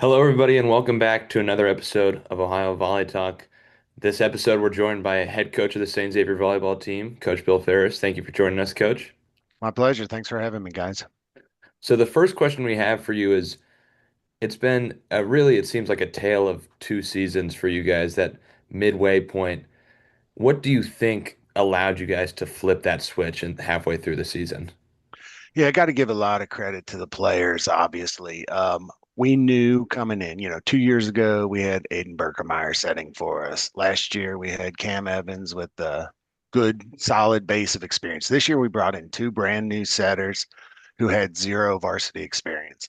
Hello, everybody, and welcome back to another episode of Ohio VolleyTalk. This episode, we're joined by head coach of the St. Xavier volleyball team, Coach Bill Ferris. Thank you for joining us, Coach. My pleasure. Thanks for having me, guys. So, the first question we have for you is it's been really, it seems like a tale of two seasons for you guys, that midway point. What do you think allowed you guys to flip that switch and halfway through the season? Yeah, I got to give a lot of credit to the players, obviously. We knew coming in, 2 years ago, we had Aiden Berkemeyer setting for us. Last year, we had Cam Evans with a good, solid base of experience. This year, we brought in two brand new setters who had zero varsity experience.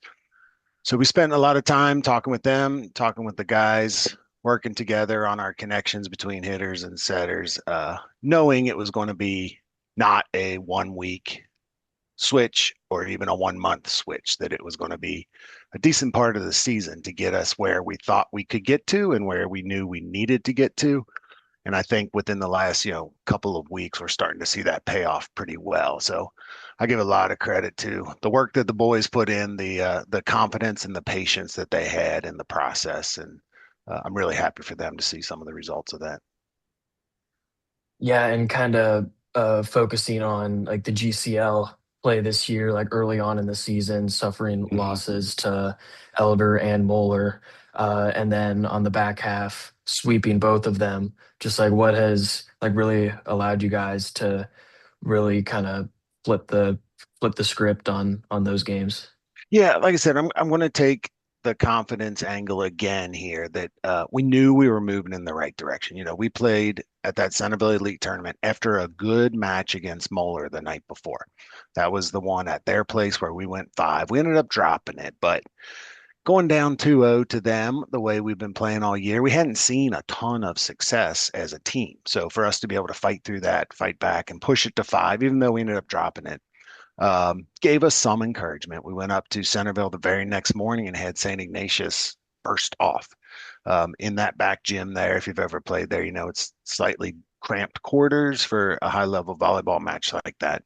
So we spent a lot of time talking with them, talking with the guys, working together on our connections between hitters and setters, knowing it was going to be not a 1 week switch or even a 1 month switch, that it was going to be a decent part of the season to get us where we thought we could get to and where we knew we needed to get to. And I think within the last, couple of weeks, we're starting to see that pay off pretty well. So I give a lot of credit to the work that the boys put in, the confidence and the patience that they had in the process, and I'm really happy for them to see some of the results of that. Yeah, and kind of focusing on like the GCL play this year, like early on in the season, suffering Mhm. losses to Elder and Moeller, and then on the back half, sweeping both of them. Just like what has like really allowed you guys to really kind of flip the flip the script on those games. Yeah, like I said, I'm going to take the confidence angle again here, that we knew we were moving in the right direction. We played at that Centerville Elite tournament after a good match against Moeller the night before. That was the one at their place where we went five. We ended up dropping it, but going down 2-0 to them the way we've been playing all year, we hadn't seen a ton of success as a team. So for us to be able to fight through that, fight back, and push it to five, even though we ended up dropping it, gave us some encouragement. We went up to Centerville the very next morning and had St. Ignatius burst off in that back gym there. If you've ever played there, it's slightly cramped quarters for a high level volleyball match like that.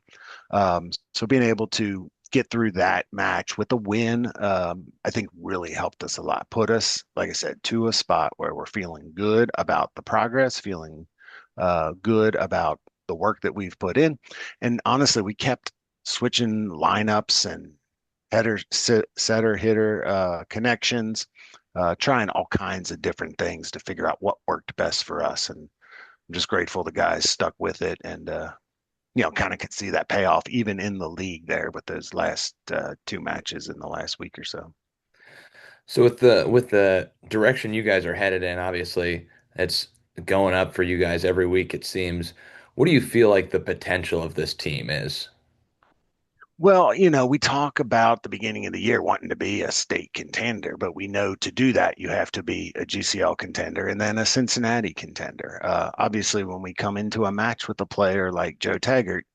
So being able to get through that match with a win, I think really helped us a lot. Put us, like I said, to a spot where we're feeling good about the progress, feeling good about the work that we've put in. And honestly, we kept switching lineups and setter hitter connections, trying all kinds of different things to figure out what worked best for us. And I'm just grateful the guys stuck with it, and kind of could see that payoff even in the league there with those last two matches in the last week or so. So with the direction you guys are headed in, obviously it's going up for you guys every week, it seems. What do you feel like the potential of this team is? Well, we talk about the beginning of the year wanting to be a state contender, but we know to do that, you have to be a GCL contender and then a Cincinnati contender. Obviously, when we come into a match with a player like Joe Taggart,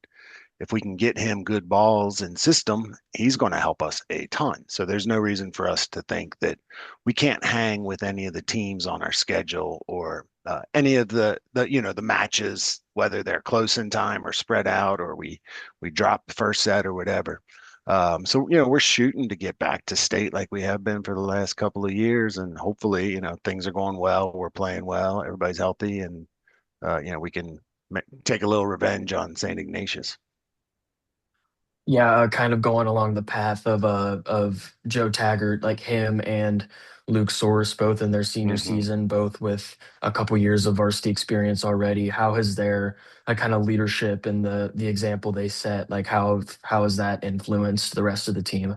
if we can get him good balls and system, he's going to help us a ton. So there's no reason for us to think that we can't hang with any of the teams on our schedule, or any of the matches, whether they're close in time or spread out, or we drop the first set or whatever. So we're shooting to get back to state like we have been for the last couple of years, and hopefully things are going well, we're playing well, everybody's healthy, and we can take a little revenge on St. Ignatius. Yeah, kind of going along the path of Joe Taggart, like him and Luke Source, both in their senior Hmm. season, both with a couple years of varsity experience already. How has their kind of leadership and the example they set, like how has that influenced the rest of the team?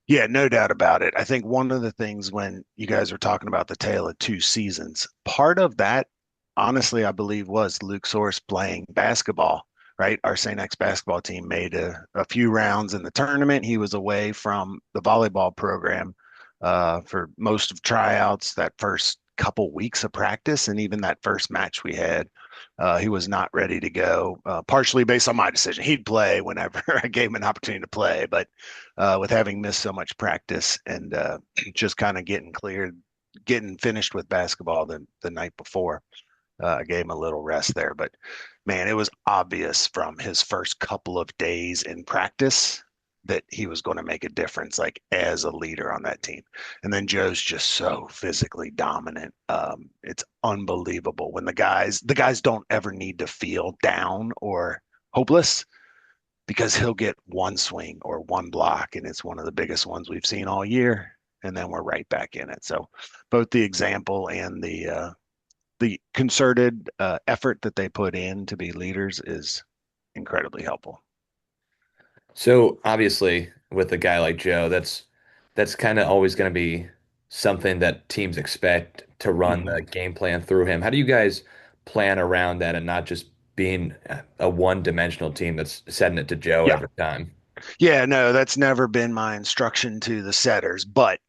Yeah, no doubt about it. I think one of the things when you guys were talking about the tale of two seasons, part of that, honestly, I believe was Luke Source playing basketball, right? Our St. X basketball team made a few rounds in the tournament. He was away from the volleyball program for most of tryouts, that first couple weeks of practice, and even that first match we had. He was not ready to go, partially based on my decision. He'd play whenever I gave him an opportunity to play, but with having missed so much practice and just kind of getting cleared, getting finished with basketball the night before, I gave him a little rest there. But man, it was obvious from his first couple of days in practice that he was going to make a difference, like as a leader on that team. And then Joe's just so physically dominant. It's unbelievable when the guys don't ever need to feel down or hopeless because he'll get one swing or one block, and it's one of the biggest ones we've seen all year. And then we're right back in it. So both the example and the concerted effort that they put in to be leaders is incredibly helpful. So obviously, with a guy like Joe, that's kind of always going to be something that teams expect to run Mm-hmm. the game plan through him. How do you guys plan around that and not just being a one-dimensional team that's setting it to Joe Yeah. every time? Yeah, no, that's never been my instruction to the setters, but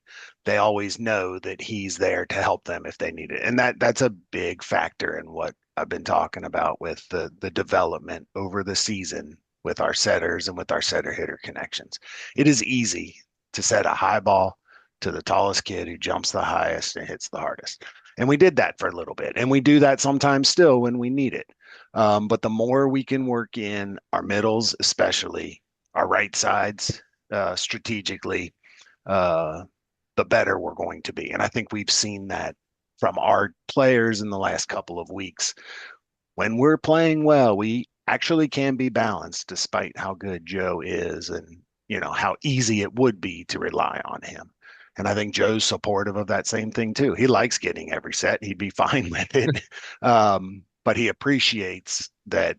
they always know that he's there to help them if they need it. And that's a big factor in what I've been talking about with the development over the season with our setters and with our setter hitter connections. It is easy to set a high ball to the tallest kid who jumps the highest and hits the hardest. And we did that for a little bit. And we do that sometimes still when we need it. But the more we can work in our middles, especially our right sides strategically, uh, the better we're going to be. And I think we've seen that from our players in the last couple of weeks. When we're playing well, we actually can be balanced despite how good Joe is and how easy it would be to rely on him. And I think Joe's supportive of that same thing too. He likes getting every set. He'd be fine with it. But he appreciates that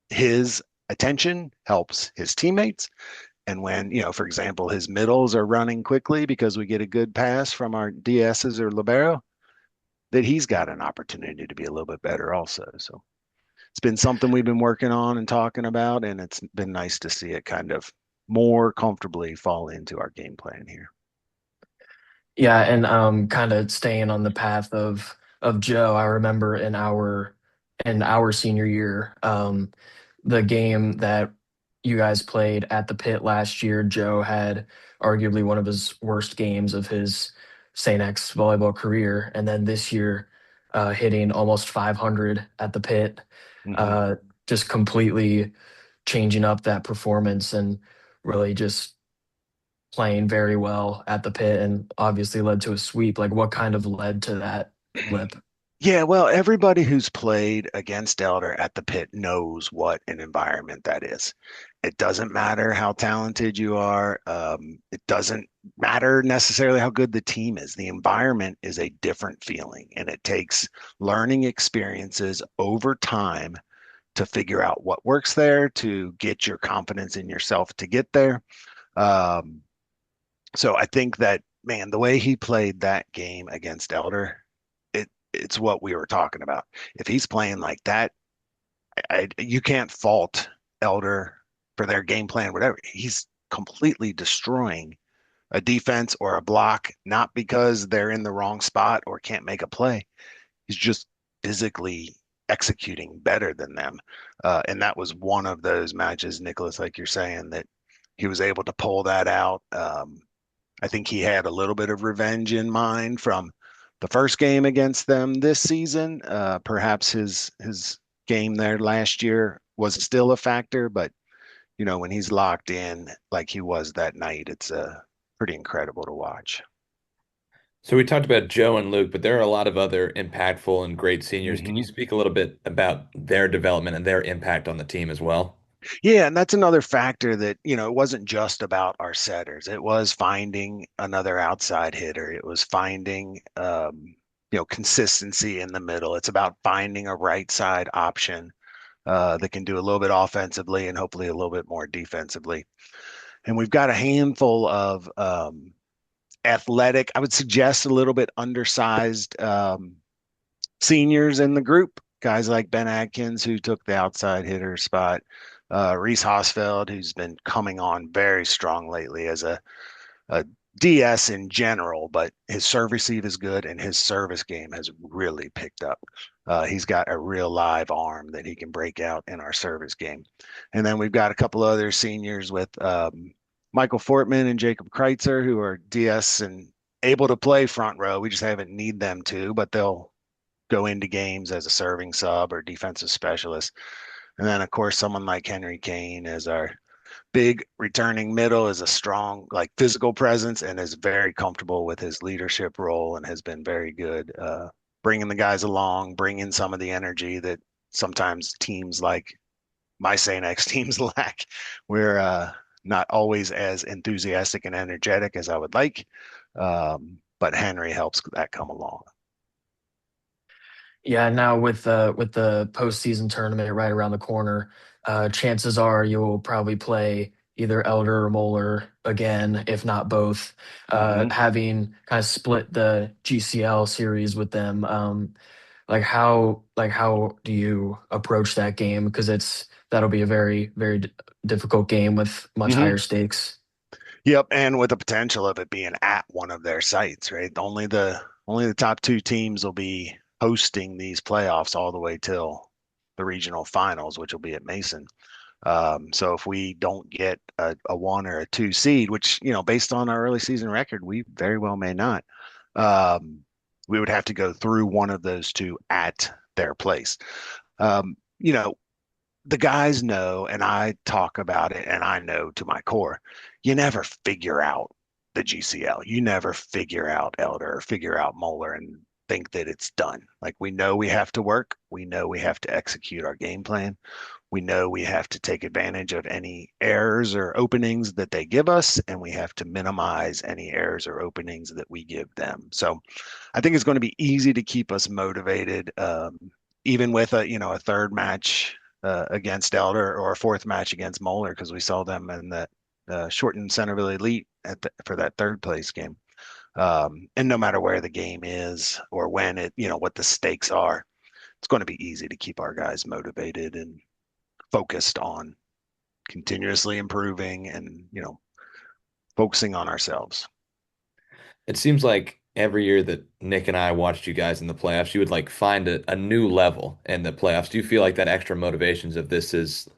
his attention helps his teammates. And when, for example, his middles are running quickly because we get a good pass from our DSs or libero, that he's got an opportunity to be a little bit better also. So it's been something we've been working on and talking about, and it's been nice to see it kind of more comfortably fall into our game plan here. Yeah, and kind of staying on the path of Joe, I remember in our senior year, the game that you guys played at the pit last year, Joe had arguably one of his worst games of his St. X volleyball career, and then this year, hitting almost 500 at the pit, Mm-hmm. uh, just completely changing up that performance and really just playing very well at the pit and obviously led to a sweep. Like what kind of led to that flip? Yeah, well, everybody who's played against Elder at the pit knows what an environment that is. It doesn't matter how talented you are. It doesn't matter necessarily how good the team is. The environment is a different feeling, and it takes learning experiences over time to figure out what works there, to get your confidence in yourself to get there. Um, so I think that, man, the way he played that game against Elder, it's what we were talking about. If he's playing like that, you can't fault Elder for their game plan, whatever. He's completely destroying a defense or a block, not because they're in the wrong spot or can't make a play. He's just physically executing better than them. And that was one of those matches, Nicholas, like you're saying, that he was able to pull that out. I think he had a little bit of revenge in mind from the first game against them this season. Perhaps his game there last year was still a factor, but when he's locked in like he was that night, it's pretty incredible to watch. So we talked about Joe and Luke, but there are a lot of other impactful and great seniors. Can you Hmm. speak a little bit about their development and their impact on the team as well? Yeah, and that's another factor that, it wasn't just about our setters. It was finding another outside hitter. It was finding, consistency in the middle. It's about finding a right side option that can do a little bit offensively and hopefully a little bit more defensively. And we've got a handful of athletic, I would suggest a little bit undersized seniors in the group. Guys like Ben Adkins, who took the outside hitter spot, Reese Hosfeld, who's been coming on very strong lately as a DS in general, but his serve receive is good and his service game has really picked up. He's got a real live arm that he can break out in our service game. And then we've got a couple other seniors with Michael Fortman and Jacob Kreitzer, who are DS and able to play front row. We just haven't need them to, but they'll go into games as a serving sub or defensive specialist. And then, of course, someone like Henry Kane is our big returning middle, is a strong, like physical presence, and is very comfortable with his leadership role and has been very good bringing the guys along, bringing some of the energy that sometimes teams like my St. X teams lack. We're not always as enthusiastic and energetic as I would like, but Henry helps that come along. Yeah, now with the postseason tournament right around the corner, chances are you will probably play either Elder or Moeller again, if not both. Hmm. Having kind of split the GCL series with them, how do you approach that game? Because that'll be a very difficult game with much Hmm. higher stakes. Yep, and with the potential of it being at one of their sites, right? Only the top two teams will be hosting these playoffs all the way till the regional finals, which will be at Mason. So if we don't get a one or a two seed, which, based on our early season record, we very well may not, um, we would have to go through one of those two at their place. Um, you know, the guys know, and I talk about it, and I know to my core, you never figure out the GCL. You never figure out Elder or figure out Moeller and think that it's done. Like we know we have to work. We know we have to execute our game plan. We know we have to take advantage of any errors or openings that they give us, and we have to minimize any errors or openings that we give them. So I think it's going to be easy to keep us motivated, even with a third match against Elder or a fourth match against Moeller, because we saw them in that shortened Centerville Elite for that third place game. And no matter where the game is or when what the stakes are, it's going to be easy to keep our guys motivated and focused on continuously improving and focusing on ourselves. It seems like every year that Nick and I watched you guys in the playoffs, you would like find a new level in the playoffs. Do you feel like that extra motivations of this is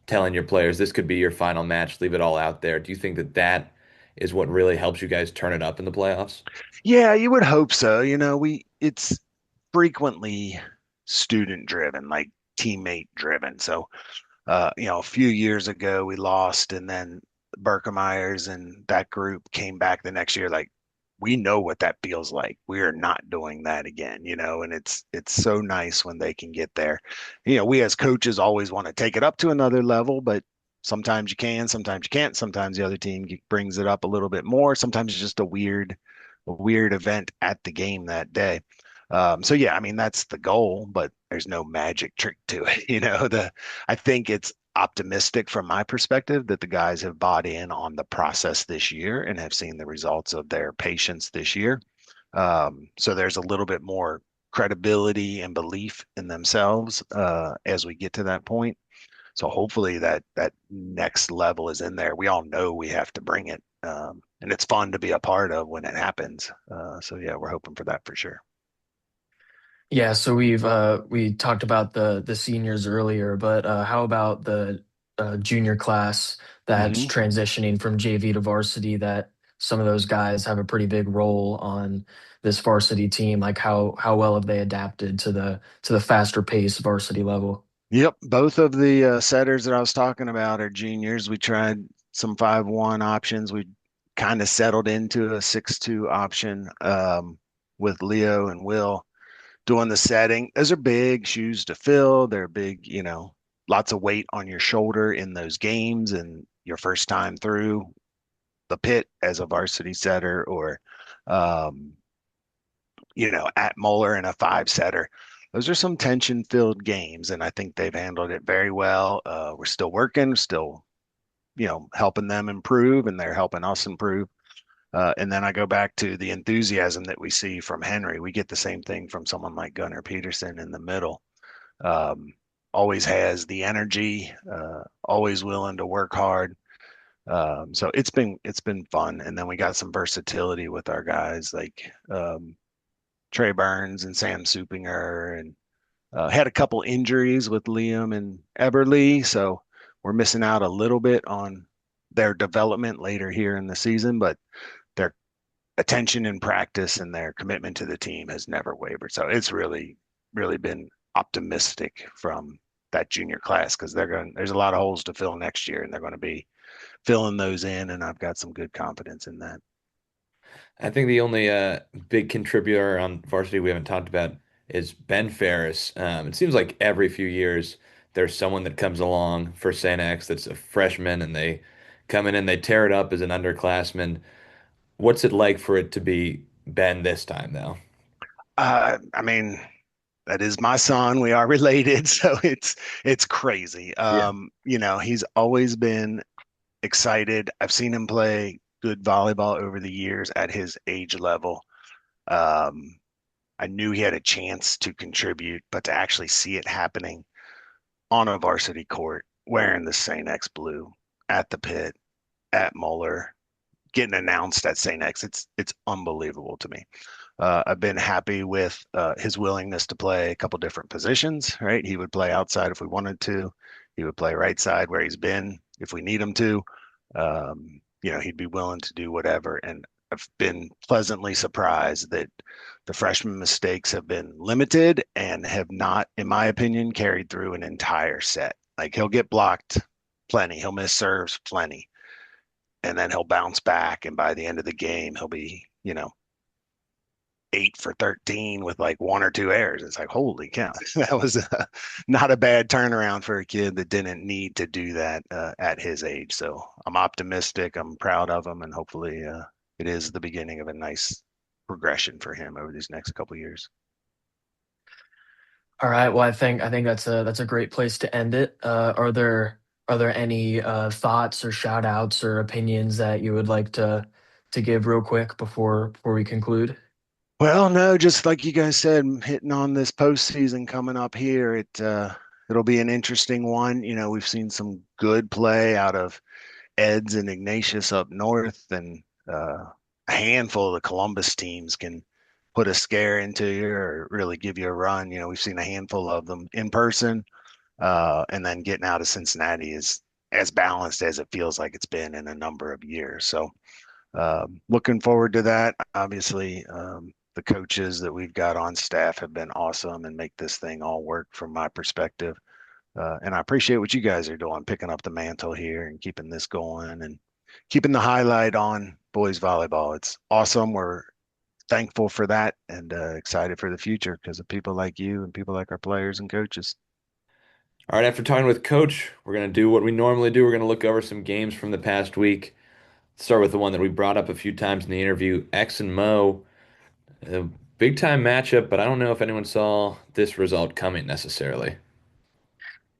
telling your players this could be your final match, leave it all out there? Do you think that that is what really helps you guys turn it up in the playoffs? Yeah, you would hope so. We it's frequently student driven, like teammate driven. So a few years ago we lost, and then Berkemeyers and that group came back the next year. Like we know what that feels like. We are not doing that again, and it's so nice when they can get there. We as coaches always want to take it up to another level, but sometimes you can, sometimes you can't. Sometimes the other team brings it up a little bit more. Sometimes it's just a weird event at the game that day. So yeah, I mean that's the goal, but there's no magic trick to it. I think it's optimistic from my perspective that the guys have bought in on the process this year and have seen the results of their patience this year. So there's a little bit more credibility and belief in themselves as we get to that point. So hopefully that next level is in there. We all know we have to bring it, and it's fun to be a part of when it happens. So yeah, we're hoping for that for sure. Yeah, so we talked about the seniors earlier, but how about the junior class that's Hmm. transitioning from JV to varsity? That some of those guys have a pretty big role on this varsity team. Like how well have they adapted to the faster pace varsity level? Yep, both of the setters that I was talking about are juniors. We tried some 5-1 options. We kind of settled into a 6-2 option with Leo and Will doing the setting. Those are big shoes to fill. They're big, lots of weight on your shoulder in those games and your first time through the pit as a varsity setter or um, at Moeller in a five setter. Those are some tension filled games, and I think they've handled it very well. We're still working, still, helping them improve, and they're helping us improve. And then I go back to the enthusiasm that we see from Henry. We get the same thing from someone like Gunnar Peterson in the middle. Um, Always has the energy, always willing to work hard. So it's been fun. And then we got some versatility with our guys like Trey Burns and Sam Supinger, and had a couple injuries with Liam and Eberly, so we're missing out a little bit on their development later here in the season, but their attention in practice and their commitment to the team has never wavered. So it's really, really been optimistic from that junior class because there's a lot of holes to fill next year, and they're going to be filling those in, and I've got some good confidence in that. I think the only big contributor on varsity we haven't talked about is Ben Ferris. It seems like every few years there's someone that comes along for St. X that's a freshman and they come in and they tear it up as an underclassman. What's it like for it to be Ben this time, though? I mean, that is my son. We are related, so it's crazy. Yeah. He's always been excited. I've seen him play good volleyball over the years at his age level. Um, I knew he had a chance to contribute, but to actually see it happening on a varsity court, wearing the St. X blue at the pit, at Moeller, getting announced at St. X, it's unbelievable to me. I've been happy with his willingness to play a couple different positions, right? He would play outside if we wanted to. He would play right side where he's been if we need him to. He'd be willing to do whatever. And I've been pleasantly surprised that the freshman mistakes have been limited and have not, in my opinion, carried through an entire set. Like he'll get blocked plenty, he'll miss serves plenty, and then he'll bounce back. And by the end of the game, he'll be, 8 for 13 with like one or two errors. It's like, holy cow, that was not a bad turnaround for a kid that didn't need to do that at his age. So I'm optimistic. I'm proud of him, and hopefully it is the beginning of a nice progression for him over these next couple of years. All right. Well, I think that's a great place to end it. Are there any thoughts or shout outs or opinions that you would like to give real quick before we conclude? Well, no, just like you guys said, hitting on this postseason coming up here, it'll be an interesting one. We've seen some good play out of Eds and Ignatius up north, and a handful of the Columbus teams can put a scare into you or really give you a run. We've seen a handful of them in person, and then getting out of Cincinnati is as balanced as it feels like it's been in a number of years. So, looking forward to that. Obviously, the coaches that we've got on staff have been awesome and make this thing all work from my perspective. And I appreciate what you guys are doing, picking up the mantle here and keeping this going and keeping the highlight on boys volleyball. It's awesome. We're thankful for that and excited for the future because of people like you and people like our players and coaches. All right, after talking with Coach, we're going to do what we normally do. We're going to look over some games from the past week. Start with the one that we brought up a few times in the interview, X and Mo. A big time matchup, but I don't know if anyone saw this result coming necessarily.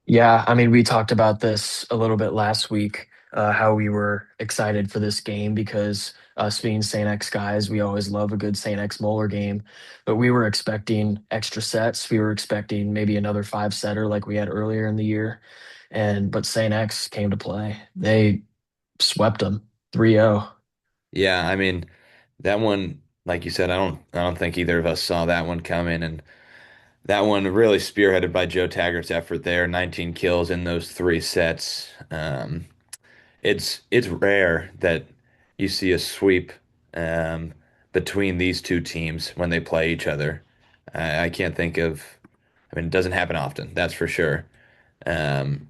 Yeah, I mean, we talked about this a little bit last week, how we were excited for this game because us being St. X guys, we always love a good St. X Moeller game. But we were expecting extra sets. We were expecting maybe another five setter like we had earlier in the year. But St. X came to play. They swept them 3-0. Yeah, I mean, that one, like you said, I don't think either of us saw that one coming, and that one really spearheaded by Joe Taggart's effort there, 19 kills in those three sets. It's rare that you see a sweep um, between these two teams when they play each other. I can't think of, I mean, it doesn't happen often, that's for sure. Um,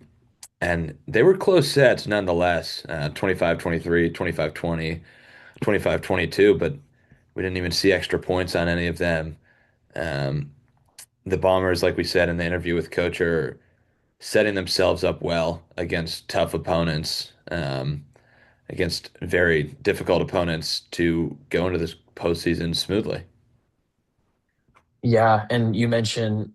and they were close sets nonetheless, 25-23, 25-20, 25-22, but we didn't even see extra points on any of them. Um, the Bombers, like we said in the interview with Coach, are setting themselves up well against tough opponents, against very difficult opponents to go into this postseason smoothly. Yeah, and you mentioned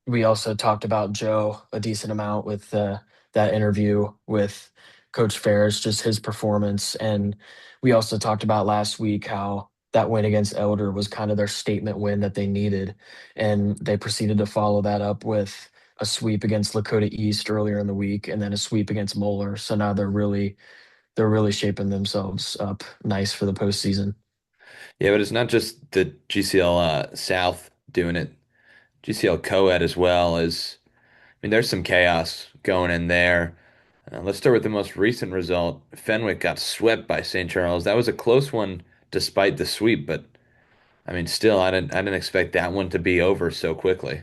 we also talked about Joe a decent amount with that interview with Coach Ferris, just his performance. And we also talked about last week how that win against Elder was kind of their statement win that they needed. And they proceeded to follow that up with a sweep against Lakota East earlier in the week and then a sweep against Moeller. So now they're really shaping themselves up nice for the postseason. Yeah, but it's not just the GCL South doing it. GCL Co-ed as well as, I mean, there's some chaos going in there. Let's start with the most recent result. Fenwick got swept by St. Charles. That was a close one despite the sweep, but I mean, still, I didn't expect that one to be over so quickly.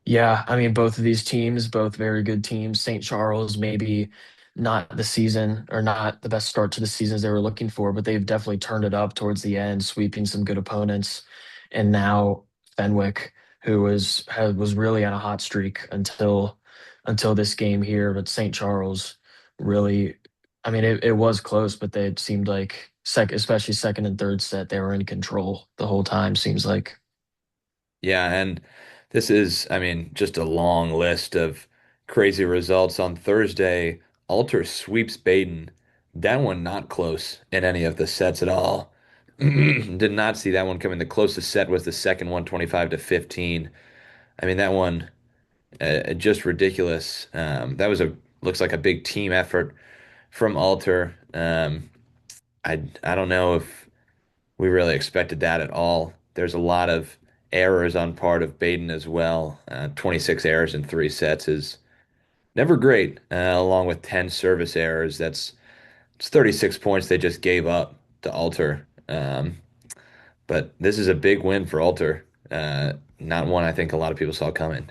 Yeah, I mean, both of these teams, both very good teams. St. Charles, maybe not the season or not the best start to the season as they were looking for, but they've definitely turned it up towards the end, sweeping some good opponents. And now Fenwick, who was really on a hot streak until this game here, but St. Charles really, I mean, it was close, but they it seemed like especially second and third set, they were in control the whole time, seems like. Yeah, and this is, I mean, just a long list of crazy results. On Thursday, Alter sweeps Baden. That one not close in any of the sets at all. Did not see that one coming. The closest set was the second one, 25-15. I mean, that one just ridiculous. That was a looks like a big team effort from Alter. I don't know if we really expected that at all. There's a lot of errors on part of Baden as well. 26 errors in three sets is never great, along with 10 service errors. It's 36 points they just gave up to Alter. But this is a big win for Alter. Not one I think a lot of people saw coming.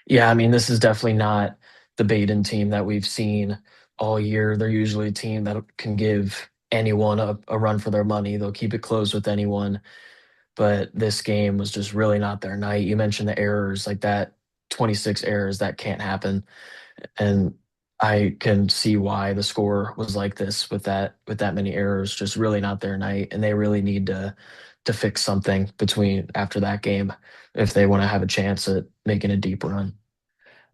Yeah, I mean, this is definitely not the Baden team that we've seen all year. They're usually a team that can give anyone a run for their money. They'll keep it close with anyone. But this game was just really not their night. You mentioned the errors, like that 26 errors, that can't happen. And I can see why the score was like this with that many errors, just really not their night. And they really need to fix something between after that game if they want to have a chance at making a deep run.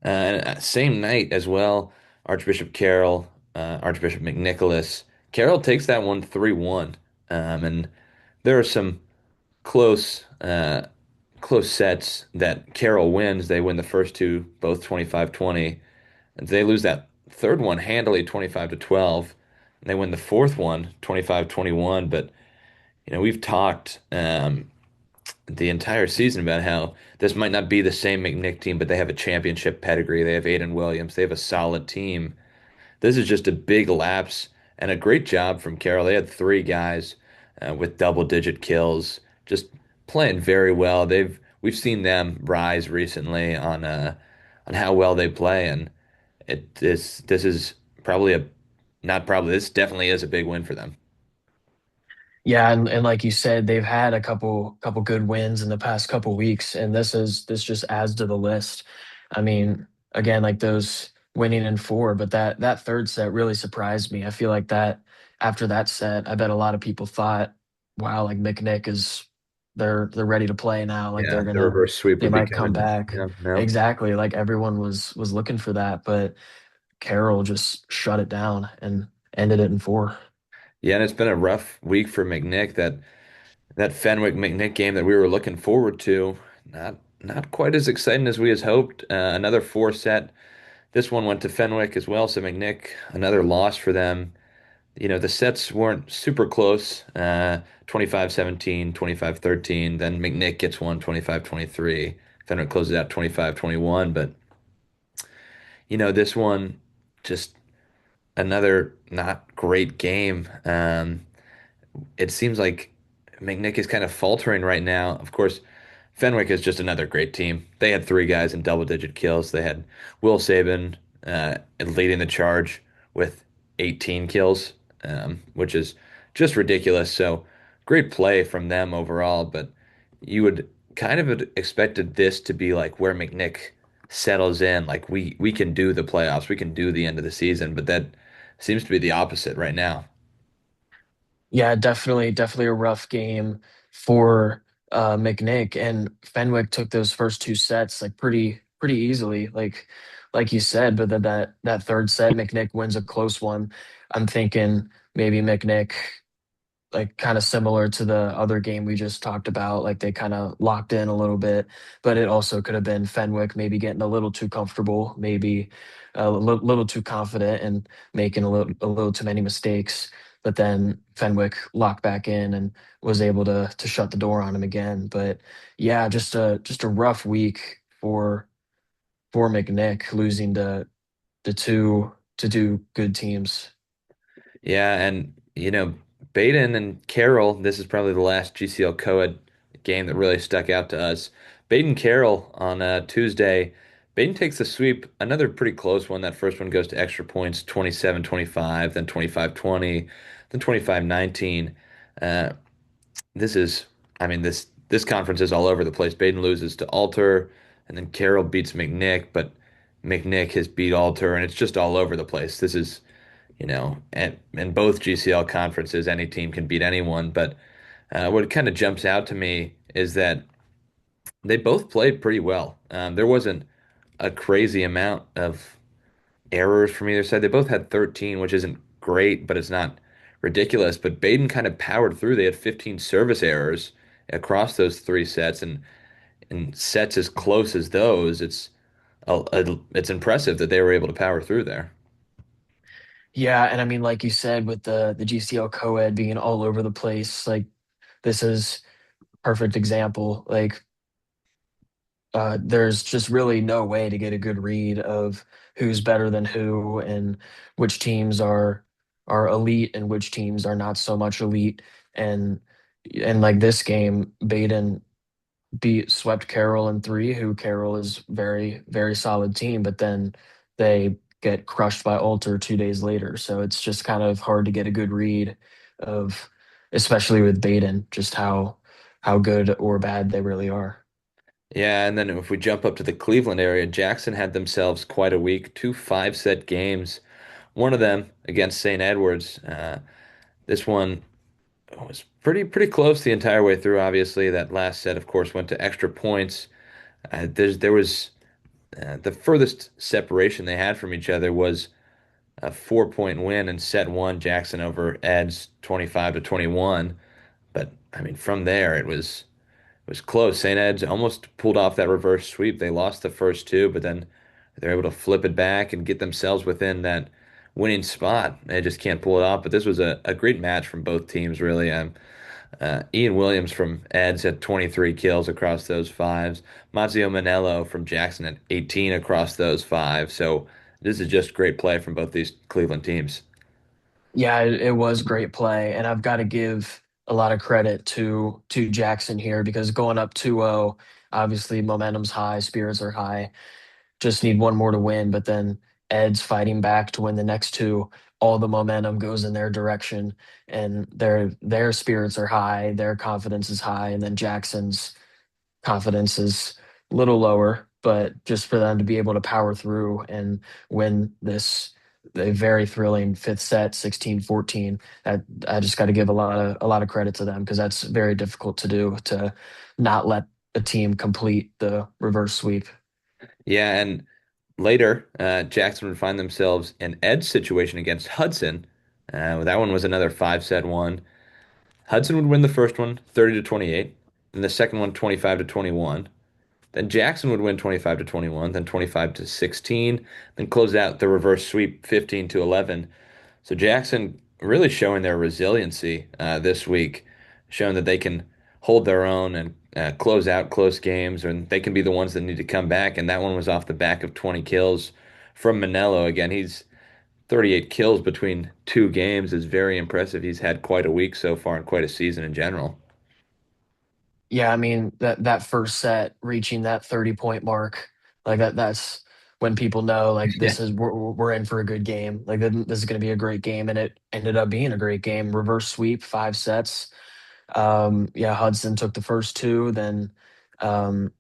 And same night as well, Archbishop Carroll, Archbishop McNicholas. Carroll takes that one 3-1. And there are some close close sets that Carroll wins. They win the first two, both 25-20. And they lose that third one handily 25-12. And they win the fourth one 25-21. But we've talked the entire season about how this might not be the same McNick team, but they have a championship pedigree. They have Aiden Williams. They have a solid team. This is just a big lapse and a great job from Carroll. They had three guys with double-digit kills, just playing very well. We've seen them rise recently on how well they play, and this is probably a not probably this definitely is a big win for them. Yeah, and like you said, they've had a couple good wins in the past couple weeks, and this just adds to the list. I mean, again, like those winning in four, but that third set really surprised me. I feel like that after that set, I bet a lot of people thought, wow, like McNick is they're ready to play now. Like Yeah, the reverse sweep they would be might come coming. back. Yeah, no. Exactly. Like everyone was looking for that, but Carroll just shut it down and ended it in four. Yeah, and it's been a rough week for McNick. That Fenwick McNick game that we were looking forward to, not quite as exciting as we had hoped. Another four set. This one went to Fenwick as well, so McNick, another loss for them. The sets weren't super close. 25-17, 25-13. Then McNick gets one 25-23. Fenwick closes out 25-21. But, this one, just another not great game. It seems like McNick is kind of faltering right now. Of course, Fenwick is just another great team. They had three guys in double-digit kills. They had Will Saban leading the charge with 18 kills, which is just ridiculous. So great play from them overall, but you would kind of had expected this to be like where McNick settles in. Like we can do the playoffs, we can do the end of the season, but that seems to be the opposite right now. Yeah, definitely a rough game for McNick, and Fenwick took those first two sets like pretty easily, like you said. But then that third set, McNick wins a close one. I'm thinking maybe McNick, like kind of similar to the other game we just talked about, like they kind of locked in a little bit, but it also could have been Fenwick maybe getting a little too comfortable, maybe little too confident and making a little too many mistakes. But then Fenwick locked back in and was able to shut the door on him again. But yeah, just a rough week for McNick losing to two good teams. Yeah, and Baden and Carroll, this is probably the last GCL co-ed game that really stuck out to us. Baden Carroll on Tuesday, Baden takes the sweep, another pretty close one. That first one goes to extra points, 27-25, then 25-20, then 25-19. Uh, this is, I mean, this conference is all over the place. Baden loses to Alter, and then Carroll beats McNick, but McNick has beat Alter, and it's just all over the place. This is, in both GCL conferences, any team can beat anyone. But what kind of jumps out to me is that they both played pretty well. There wasn't a crazy amount of errors from either side. They both had 13, which isn't great, but it's not ridiculous. But Baden kind of powered through. They had 15 service errors across those three sets, and in sets as close as those, it's impressive that they were able to power through there. Yeah, and I mean, like you said, with the GCL co-ed being all over the place, like this is perfect example. Like there's just really no way to get a good read of who's better than who and which teams are elite and which teams are not so much elite. And and like this game, Baden beat swept Carroll in three, who Carroll is very solid team, but then they get crushed by Alter 2 days later. So it's just kind of hard to get a good read of, especially with Baden, just how good or bad they really are. Yeah, and then if we jump up to the Cleveland area, Jackson had themselves quite a week, two five-set games. One of them against St. Edwards. This one was pretty close the entire way through. Obviously, that last set, of course, went to extra points. There was the furthest separation they had from each other was a 4-point win in set one, Jackson over Eds 25-21. But I mean, from there it was close. St. Ed's almost pulled off that reverse sweep. They lost the first two, but then they're able to flip it back and get themselves within that winning spot. They just can't pull it off. But this was a great match from both teams, really. Ian Williams from Eds had 23 kills across those fives. Mazio Manello from Jackson had 18 across those five. So this is just great play from both these Cleveland teams. Yeah, it was great play, and I've got to give a lot of credit to Jackson here because going up 2-0, obviously momentum's high, spirits are high. Just need one more to win, but then Ed's fighting back to win the next two. All the momentum goes in their direction, and their spirits are high, their confidence is high, and then Jackson's confidence is a little lower, but just for them to be able to power through and win this a very thrilling fifth set 16-14, that I just got to give a lot of credit to them because that's very difficult to do, to not let a team complete the reverse sweep. Yeah, and later, Jackson would find themselves in Ed's situation against Hudson. That one was another five-set one. Hudson would win the first one 30-28, then the second one 25-21. Then Jackson would win 25-21, then 25-16, then close out the reverse sweep 15-11. So Jackson really showing their resiliency this week, showing that they can hold their own and close out close games, and they can be the ones that need to come back. And that one was off the back of 20 kills from Manello. Again, he's 38 kills between two games is very impressive. He's had quite a week so far and quite a season in general. Yeah, I mean that first set reaching that 30-point mark, like that's when people know like Yeah. we're in for a good game. Like this is going to be a great game, and it ended up being a great game. Reverse sweep, 5 sets. Yeah, Hudson took the first two, then um,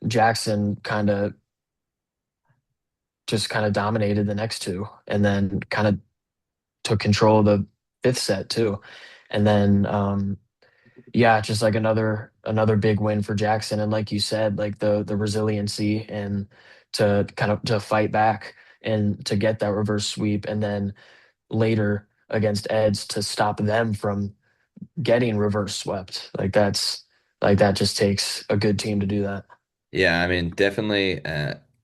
Jackson kind of dominated the next two, and then kind of took control of the fifth set too, and then yeah, just like another big win for Jackson, and like you said, like the resiliency and to kind of to fight back and to get that reverse sweep, and then later against Eds to stop them from getting reverse swept. Like that just takes a good team to do that. Yeah, I mean, definitely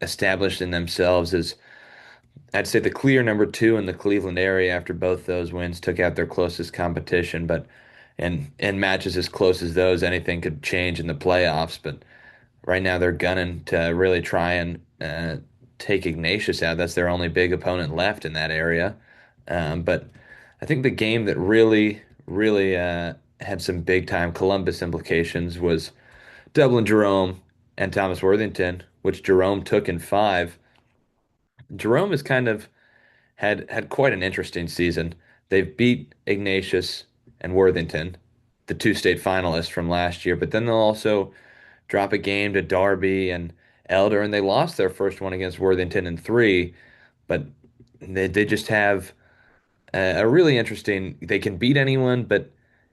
established in themselves as I'd say the clear number two in the Cleveland area after both those wins took out their closest competition. But in matches as close as those, anything could change in the playoffs. But right now they're gunning to really try and take Ignatius out. That's their only big opponent left in that area. But I think the game that really had some big time Columbus implications was Dublin Jerome and Thomas Worthington. which Jerome took in five. Jerome has kind of had quite an interesting season. They've beat Ignatius and Worthington, the two state finalists from last year, but then they'll also drop a game to Darby and Elder, and they lost their first one against Worthington in three, but they just have a really interesting. They can beat anyone, but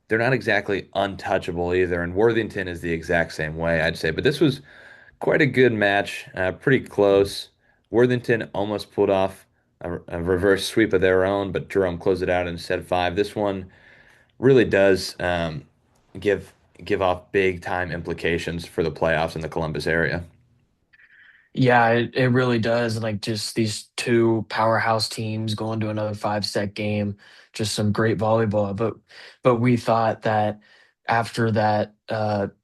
they're not exactly untouchable either. And Worthington is the exact same way, I'd say. But this was quite a good match, pretty close. Worthington almost pulled off a reverse sweep of their own, but Jerome closed it out in set five. This one really does give give off big time implications for the playoffs in the Columbus area. Yeah, it really does. And like just these two powerhouse teams going to another 5 set game, just some great volleyball. But we thought that after that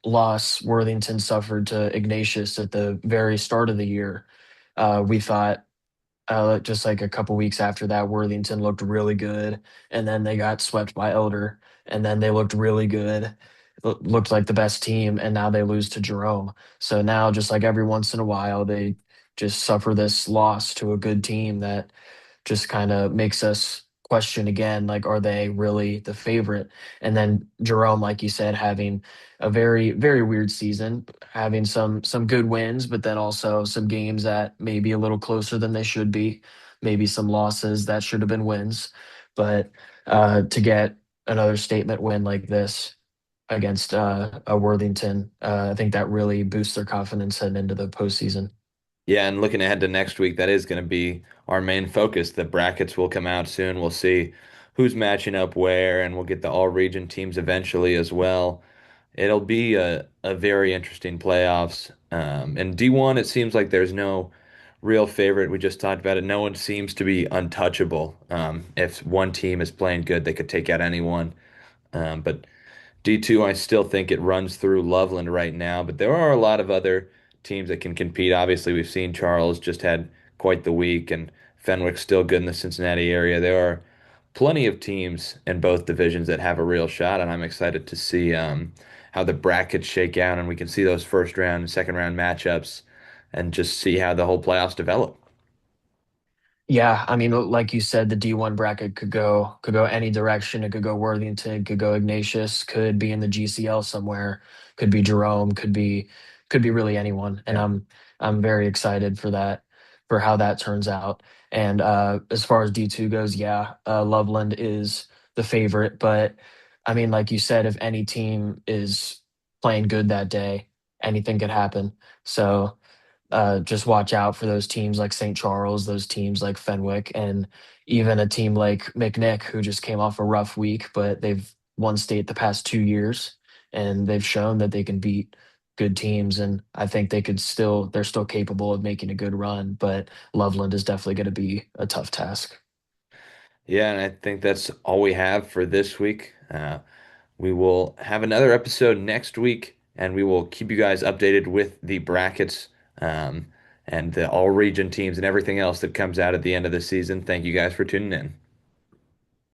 loss Worthington suffered to Ignatius at the very start of the year, we thought just like a couple weeks after that, Worthington looked really good, and then they got swept by Elder, and then they looked really good, looked like the best team, and now they lose to Jerome. So now, just like every once in a while, they just suffer this loss to a good team that just kind of makes us question again, like, are they really the favorite? And then Jerome, like you said, having a very, very weird season, having some good wins, but then also some games that may be a little closer than they should be, maybe some losses that should have been wins. But to get another statement win like this against a Worthington, I think that really boosts their confidence heading into the postseason. Yeah, and looking ahead to next week, that is going to be our main focus. The brackets will come out soon. We'll see who's matching up where, and we'll get the all region teams eventually as well. It'll be a very interesting playoffs. And D1, it seems like there's no real favorite. We just talked about it. No one seems to be untouchable. If one team is playing good, they could take out anyone. But D2, I still think it runs through Loveland right now, but there are a lot of other teams that can compete. Obviously, we've seen Charles just had quite the week, and Fenwick's still good in the Cincinnati area. There are plenty of teams in both divisions that have a real shot, and I'm excited to see how the brackets shake out, and we can see those first round and second round matchups, and just see how the whole playoffs develop. Yeah, I mean, like you said, the D1 bracket could go any direction. It could go Worthington, could go Ignatius, could be in the GCL somewhere, could be Jerome, could be really anyone. And Yeah. I'm very excited for that, for how that turns out. And as far as D2 goes, yeah, Loveland is the favorite. But I mean, like you said, if any team is playing good that day, anything could happen. So just watch out for those teams like St. Charles, those teams like Fenwick, and even a team like McNick, who just came off a rough week, but they've won state the past 2 years, and they've shown that they can beat good teams. And I think they're still capable of making a good run, but Loveland is definitely going to be a tough task. Yeah, and I think that's all we have for this week. We will have another episode next week, and we will keep you guys updated with the brackets um, and the all region teams and everything else that comes out at the end of the season. Thank you guys for tuning in.